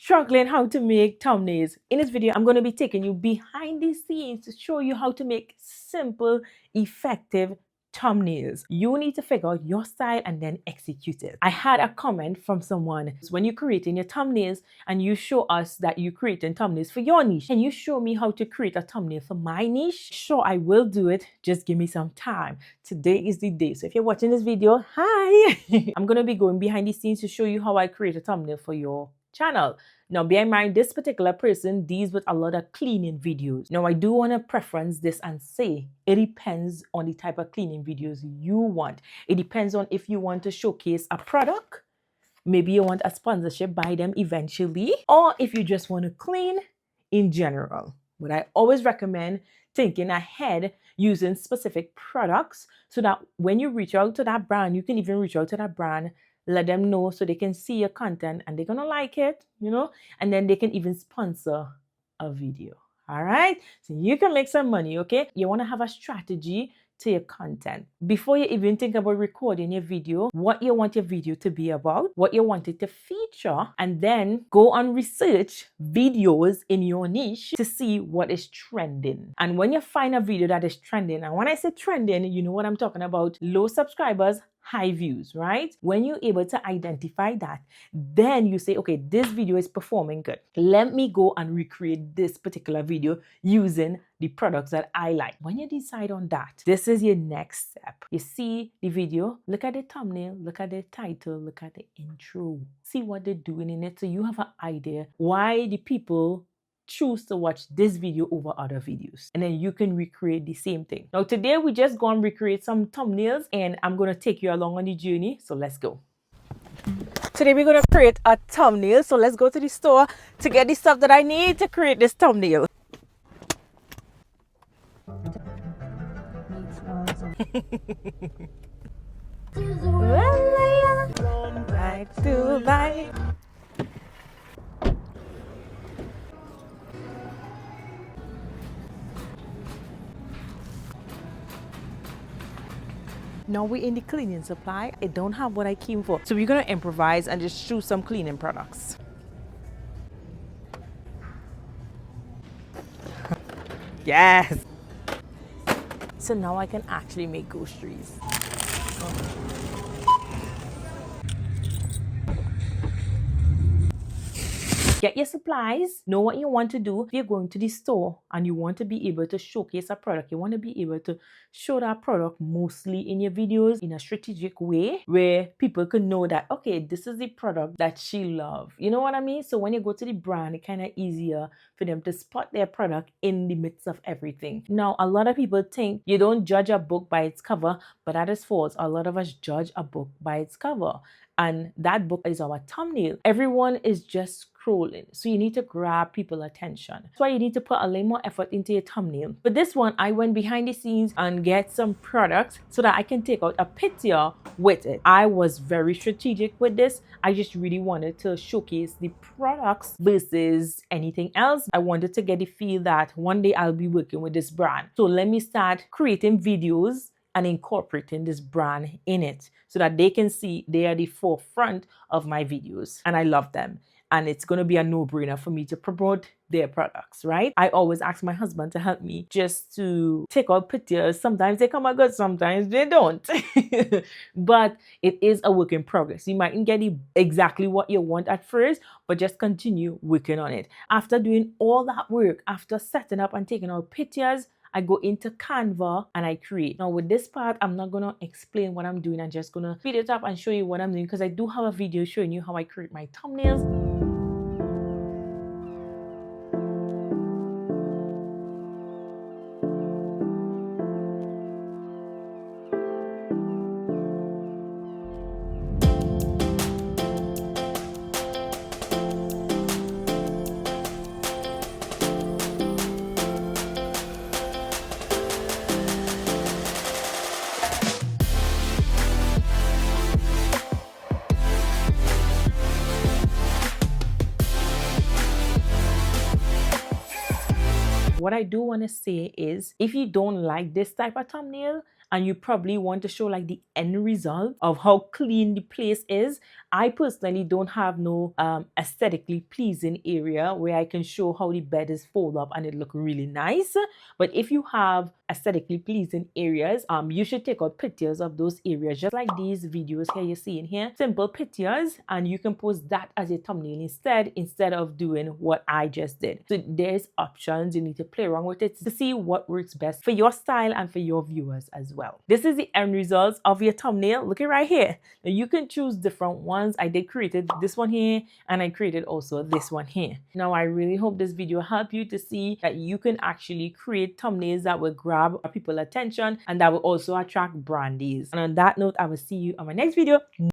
struggling how to make thumbnails. In this video, I'm going to be taking you behind the scenes to show you how to make simple, effective thumbnails. You need to figure out your style and then execute it. I had a comment from someone, when you're creating your thumbnails and you show us that you're creating thumbnails for your niche, can you show me how to create a thumbnail for my niche? Sure, I will do it. Just give me some time. Today is the day. So if you're watching this video, hi! I'm going to be going behind the scenes to show you how I create a thumbnail for your channel. Now, bear in mind, this particular person deals with a lot of cleaning videos. Now, I do want to preference this and say it depends on the type of cleaning videos you want. It depends on if you want to showcase a product, maybe you want a sponsorship by them eventually, or if you just want to clean in general. But I always recommend thinking ahead using specific products so that when you reach out to that brand, you can even reach out to that brand, let them know so they can see your content and they're gonna like it, and then they can even sponsor a video. All right, so you can make some money. Okay, you want to have a strategy to your content before you even think about recording your video, what you want your video to be about, what you want it to feature, and then go and research videos in your niche to see what is trending. And when you find a video that is trending, and when I say trending, you know what I'm talking about, low subscribers, high views, right? When you're able to identify that, then you say, okay, this video is performing good. Let me go and recreate this particular video using the products that I like. When you decide on that, this is your next step. You see the video, look at the thumbnail, look at the title, look at the intro, see what they're doing in it so you have an idea why the people choose to watch this video over other videos, and then you can recreate the same thing. Now today we just go and recreate some thumbnails and I'm going to take you along on the journey, so let's go. Today we're going to create a thumbnail, so let's go to the store to get the stuff that I need to create this thumbnail. Now we're in the cleaning supply. I don't have what I came for, so we're gonna improvise and just choose some cleaning products. Yes! So now I can actually make ghost trees. Get your supplies, know what you want to do. If you're going to the store and you want to be able to showcase a product, you want to be able to show that product mostly in your videos in a strategic way where people can know that, okay, this is the product that she loves. You know what I mean? So when you go to the brand, it's kind of easier for them to spot their product in the midst of everything. Now, a lot of people think you don't judge a book by its cover, but that is false. A lot of us judge a book by its cover. And that book is our thumbnail. Everyone is just scrolling. So you need to grab people's attention. That's why you need to put a little more effort into your thumbnail. But this one, I went behind the scenes and get some products so that I can take out a picture with it. I was very strategic with this. I just really wanted to showcase the products versus anything else. I wanted to get the feel that one day I'll be working with this brand. So let me start creating videos and incorporating this brand in it so that they can see they are the forefront of my videos and I love them. And it's going to be a no-brainer for me to promote their products, right? I always ask my husband to help me just to take out pictures. Sometimes they come out good, sometimes they don't. But it is a work in progress. You mightn't get exactly what you want at first, but just continue working on it. After doing all that work, after setting up and taking out pictures, I go into Canva and I create. Now with this part, I'm not going to explain what I'm doing. I'm just going to speed it up and show you what I'm doing because I do have a video showing you how I create my thumbnails. What I do want to say is if you don't like this type of thumbnail and you probably want to show like the end result of how clean the place is. I personally don't have no aesthetically pleasing area where I can show how the bed is folded up and it look really nice. But if you have aesthetically pleasing areas, you should take out pictures of those areas, just like these videos here you're seeing here. Simple pictures, and you can post that as a thumbnail instead of doing what I just did. So there's options. You need to play around with it to see what works best for your style and for your viewers as well. This is the end results of your thumbnail. Look at right here. Now you can choose different ones. I did created this one here, and I created also this one here. Now I really hope this video helped you to see that you can actually create thumbnails that will grab people's attention and that will also attract brandies. And on that note, I will see you on my next video.